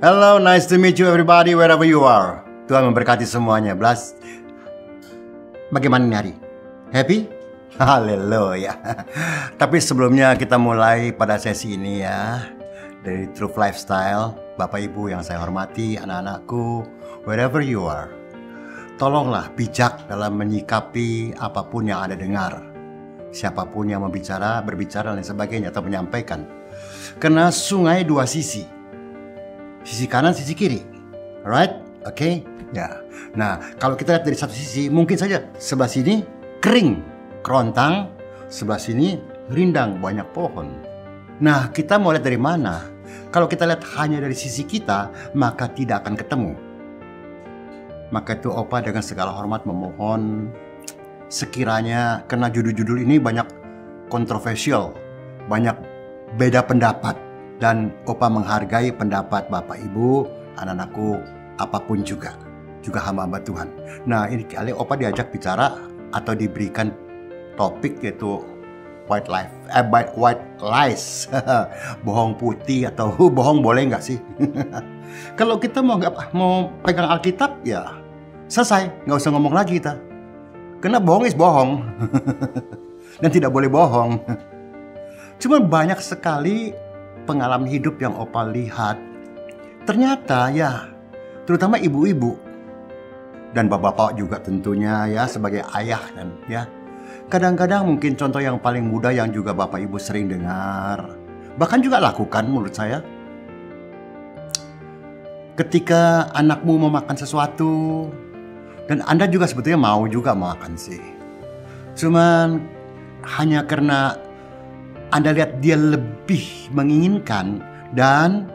Hello, nice to meet you everybody wherever you are. Tuhan memberkati semuanya. Blas, bagaimana nih hari? Happy? Haleluya. Tapi sebelumnya kita mulai pada sesi ini ya, dari Truth Lifestyle. Bapak Ibu yang saya hormati, anak-anakku, wherever you are, tolonglah bijak dalam menyikapi apapun yang Anda dengar. Siapapun yang berbicara dan sebagainya atau menyampaikan. Karena sungai dua sisi. Sisi kanan, sisi kiri. Alright? Oke? Ya. Nah, kalau kita lihat dari satu sisi, mungkin saja sebelah sini kering, kerontang, sebelah sini rindang, banyak pohon. Nah, kita mau lihat dari mana? Kalau kita lihat hanya dari sisi kita, maka tidak akan ketemu. Maka itu Opa dengan segala hormat memohon, sekiranya karena judul-judul ini banyak kontroversial, banyak beda pendapat, dan Opa menghargai pendapat Bapak Ibu, anak-anakku, apapun juga hamba-hamba Tuhan. Nah, ini kali Opa diajak bicara atau diberikan topik yaitu white lies, bohong putih atau bohong boleh nggak sih? Kalau kita mau pegang Alkitab ya selesai, nggak usah ngomong lagi kita. Karena bohong is bohong dan tidak boleh bohong. Cuma banyak sekali pengalaman hidup yang Opa lihat. Ternyata ya, terutama ibu-ibu dan bapak-bapak juga tentunya ya sebagai ayah dan ya. Kadang-kadang mungkin contoh yang paling mudah yang juga Bapak Ibu sering dengar, bahkan juga lakukan menurut saya. Ketika anakmu mau makan sesuatu, dan Anda juga sebetulnya mau juga makan sih. Cuman hanya karena Anda lihat dia lebih menginginkan dan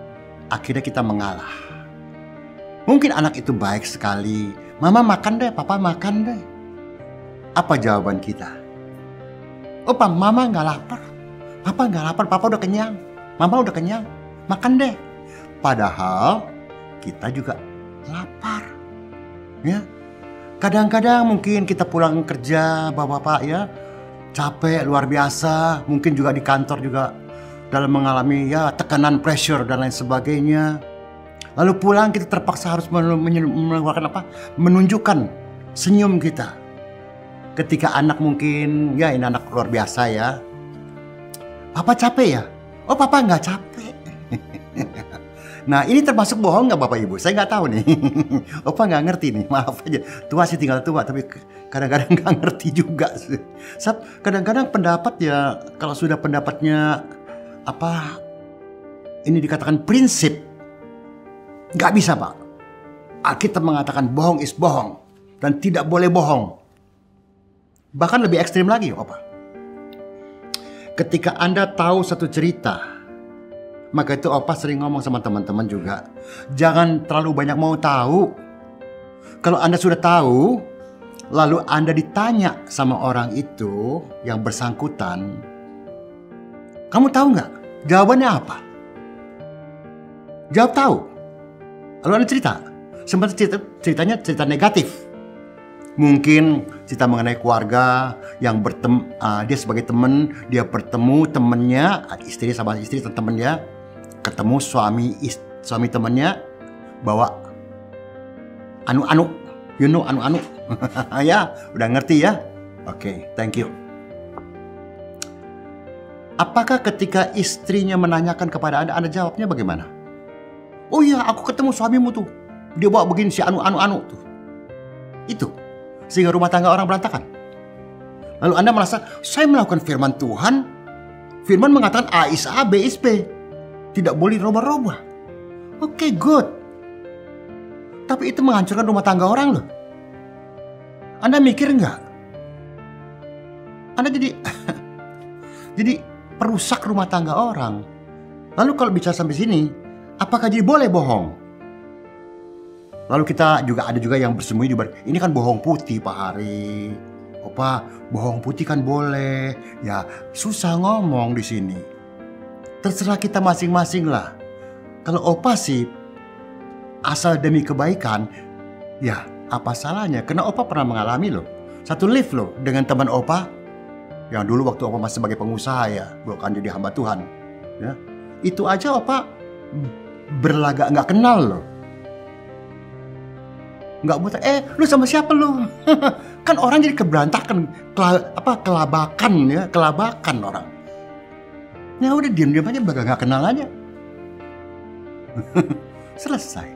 akhirnya kita mengalah. Mungkin anak itu baik sekali. Mama makan deh, papa makan deh. Apa jawaban kita? Opa, mama nggak lapar. Papa nggak lapar, papa udah kenyang. Mama udah kenyang, makan deh. Padahal kita juga lapar. Ya. Kadang-kadang mungkin kita pulang kerja, bapak-bapak ya, capek luar biasa. Mungkin juga di kantor juga dalam mengalami ya tekanan, pressure dan lain sebagainya. Lalu pulang kita terpaksa harus mengeluarkan apa? Menunjukkan senyum kita. Ketika anak mungkin, ya ini anak luar biasa ya. Papa capek ya? Oh papa nggak capek. Nah ini termasuk bohong nggak Bapak Ibu? Saya nggak tahu nih. Opa nggak ngerti nih, maaf aja. Tua sih tinggal tua, tapi kadang-kadang nggak ngerti juga. Kadang-kadang pendapat ya, kalau sudah pendapatnya apa? Ini dikatakan prinsip. Nggak bisa Pak. Alkitab mengatakan bohong is bohong. Dan tidak boleh bohong. Bahkan lebih ekstrim lagi Opa. Ketika Anda tahu satu cerita, maka itu Opa sering ngomong sama teman-teman juga, jangan terlalu banyak mau tahu. Kalau Anda sudah tahu, lalu Anda ditanya sama orang itu yang bersangkutan, kamu tahu nggak? Jawabannya apa? Jawab tahu. Lalu Anda cerita. Sebenarnya ceritanya cerita negatif. Mungkin cerita mengenai keluarga yang dia sebagai teman, dia bertemu temannya, istri sama istri temannya, ketemu suami temannya bawa anu-anu, you know anu-anu. Ya, udah ngerti ya? Oke, thank you. Apakah ketika istrinya menanyakan kepada Anda jawabnya bagaimana? Oh iya, aku ketemu suamimu tuh. Dia bawa begini si anu-anu tuh. Itu. Sehingga rumah tangga orang berantakan. Lalu Anda merasa, saya melakukan firman Tuhan. Firman mengatakan A is A, B is B. Tidak boleh robah-robah. Oke, good. Tapi itu menghancurkan rumah tangga orang loh. Anda mikir nggak? Anda jadi perusak rumah tangga orang. Lalu kalau bicara sampai sini, apakah jadi boleh bohong? Lalu kita juga ada juga yang bersembunyi di balik. Ini kan bohong putih Pak Hari. Opa, bohong putih kan boleh. Ya, susah ngomong di sini. Terserah kita masing-masing lah. Kalau Opa sih asal demi kebaikan, ya apa salahnya? Karena Opa pernah mengalami loh. Satu lift loh dengan teman Opa yang dulu waktu Opa masih sebagai pengusaha ya, bukan jadi hamba Tuhan. Ya, itu aja Opa berlagak nggak kenal loh. Nggak buta, lu sama siapa lu? Kan orang jadi keberantakan, kelabakan orang. Ya udah diam-diam aja, bakal nggak kenal aja. Selesai.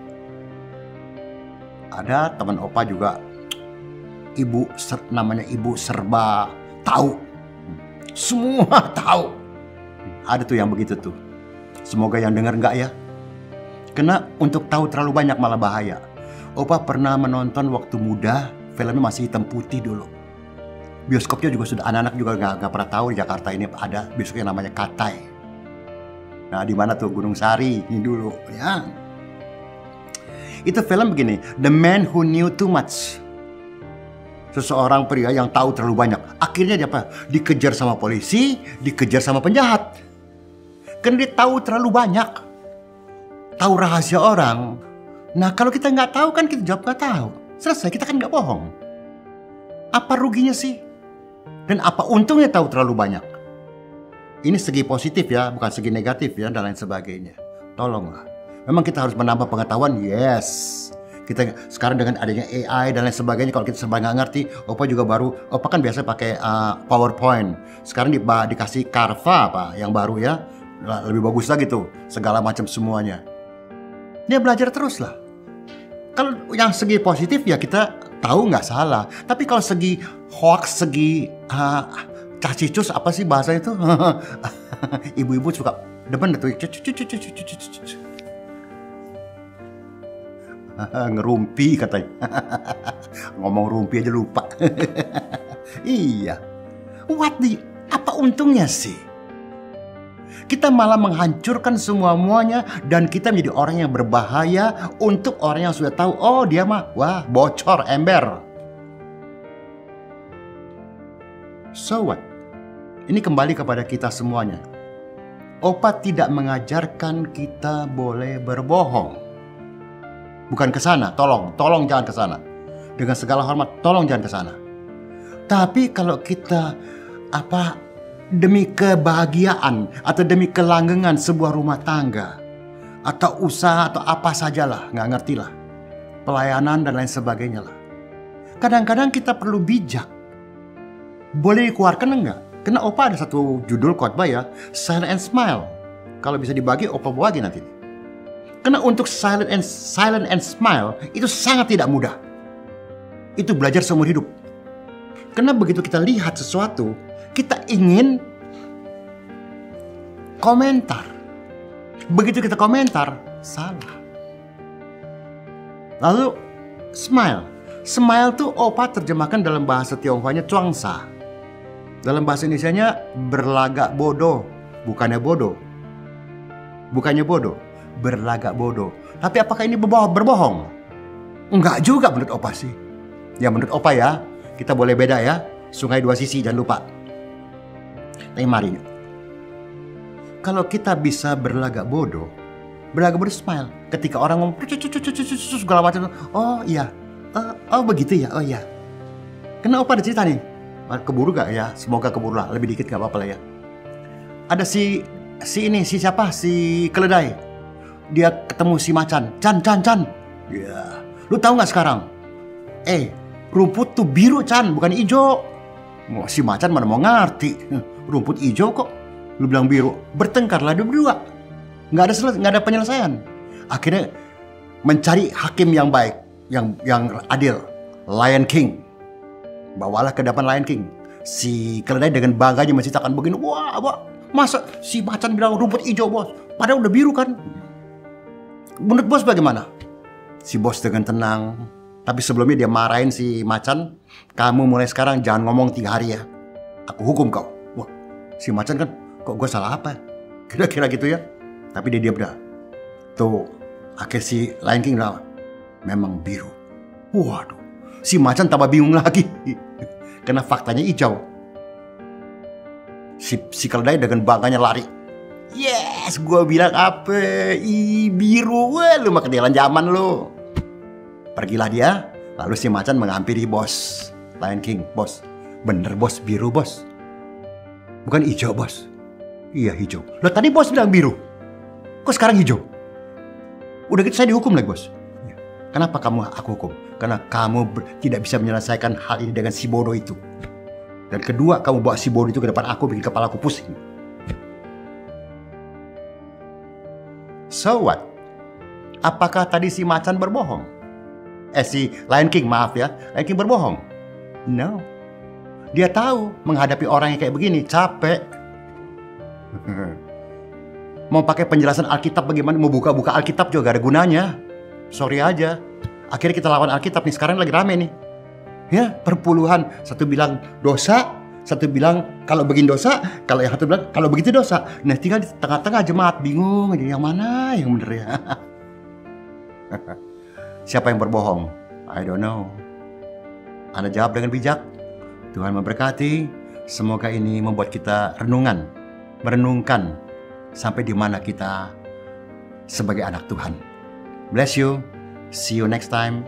Ada teman opa juga, namanya ibu serba tahu. Semua tahu. Ada tuh yang begitu tuh. Semoga yang dengar nggak ya. Karena untuk tahu terlalu banyak malah bahaya. Opa pernah menonton waktu muda, filmnya masih hitam putih dulu. Bioskopnya juga sudah, anak-anak juga nggak pernah tahu di Jakarta ini ada bioskop yang namanya Katai. Nah, di mana tuh? Gunung Sari ini dulu ya. Itu film begini, The Man Who Knew Too Much. Seseorang pria yang tahu terlalu banyak. Akhirnya dia apa? Dikejar sama polisi, dikejar sama penjahat. Karena dia tahu terlalu banyak. Tahu rahasia orang. Nah, kalau kita nggak tahu kan kita jawab nggak tahu. Selesai, kita kan nggak bohong. Apa ruginya sih? Dan apa untungnya tahu terlalu banyak? Ini segi positif ya, bukan segi negatif ya, dan lain sebagainya. Tolonglah. Memang kita harus menambah pengetahuan, yes. Kita sekarang dengan adanya AI dan lain sebagainya, kalau kita serba nggak ngerti, Opa juga baru, Opa kan biasa pakai PowerPoint. Sekarang dikasih Canva apa yang baru ya, lebih bagus lagi tuh, segala macam semuanya. Dia belajar terus lah. Kalau yang segi positif ya kita tahu nggak salah. Tapi kalau segi hoax, segi cacicus apa sih bahasa itu? Ibu-ibu suka depan tuh. Ngerumpi katanya. Ngomong rumpi aja lupa. Iya. Apa untungnya sih? Kita malah menghancurkan semuanya dan kita menjadi orang yang berbahaya untuk orang yang sudah tahu, oh dia mah, wah bocor, ember. So what? Ini kembali kepada kita semuanya. Opa tidak mengajarkan kita boleh berbohong. Bukan ke sana, tolong jangan ke sana. Dengan segala hormat, tolong jangan ke sana. Tapi kalau kita demi kebahagiaan atau demi kelanggengan sebuah rumah tangga atau usaha atau apa sajalah, nggak ngerti lah, pelayanan dan lain sebagainya lah. Kadang-kadang kita perlu bijak. Boleh dikeluarkan enggak? Karena Opa ada satu judul khotbah ya, Silent and Smile. Kalau bisa dibagi, Opa bagi nanti. Karena untuk silent and smile itu sangat tidak mudah. Itu belajar seumur hidup. Karena begitu kita lihat sesuatu, kita ingin komentar. Begitu kita komentar, salah. Lalu smile. Smile tuh Opa terjemahkan dalam bahasa Tionghoanya Chuangsa. Dalam bahasa Indonesianya berlagak bodoh. Bukannya bodoh. Berlagak bodoh. Tapi apakah ini berbohong? Enggak juga menurut Opa sih. Ya menurut Opa ya, kita boleh beda ya. Sungai dua sisi, jangan lupa. Tapi mari. Kalau kita bisa berlagak bodoh smile. Ketika orang ngomong segala macam, oh iya, oh begitu ya, oh iya. Karena Opa ada cerita nih, keburu gak ya? Semoga keburu lah, lebih dikit gak apa-apa lah ya. Ada si siapa? Si keledai. Dia ketemu si macan, Chan. Ya, lu tahu nggak sekarang? Rumput tuh biru Chan, bukan hijau. Si macan mana mau ngerti? Rumput hijau kok. Lu bilang biru. Bertengkarlah berdua. Nggak ada penyelesaian. Akhirnya mencari hakim yang baik, yang adil. Lion King. Bawalah ke depan Lion King. Si keledai dengan bangganya menceritakan begini. Wah, masa si macan bilang rumput hijau bos? Padahal udah biru kan? Menurut bos bagaimana? Si bos dengan tenang. Tapi sebelumnya dia marahin si macan. Kamu mulai sekarang jangan ngomong 3 hari ya. Aku hukum kau. Wah, si macan kan, kok gue salah apa? Kira-kira gitu ya. Tapi dia diam dah. Tuh, akhir si Lion King bilang, memang biru. Waduh, si macan tambah bingung lagi. Karena faktanya hijau. Si keledai dengan bangganya lari. Yes, gue bilang apa? Biru, lu mah ketinggalan zaman lu. Pergilah dia, lalu si macan menghampiri bos Lion King. Bos, bener bos, biru bos. Bukan hijau bos. Iya hijau. Loh tadi bos bilang biru. Kok sekarang hijau? Udah gitu saya dihukum lagi, bos. Kenapa aku hukum? Karena kamu tidak bisa menyelesaikan hal ini dengan si bodoh itu. Dan kedua, kamu bawa si bodoh itu ke depan aku, bikin kepala aku pusing. So what? Apakah tadi si macan berbohong? Si Lion King, maaf ya. Lion King berbohong? No. Dia tahu menghadapi orang yang kayak begini, capek. Mau pakai penjelasan Alkitab bagaimana, mau buka-buka Alkitab juga gak ada gunanya. Sorry aja. Akhirnya kita lawan Alkitab nih, sekarang lagi rame nih. Ya, perpuluhan. Satu bilang dosa, satu bilang kalau begini dosa, kalau yang satu bilang kalau begitu dosa. Nah, tinggal di tengah-tengah jemaat bingung aja yang mana yang bener ya. Siapa yang berbohong? I don't know. Anda jawab dengan bijak. Tuhan memberkati. Semoga ini membuat kita merenungkan sampai di mana kita sebagai anak Tuhan. Bless you. See you next time.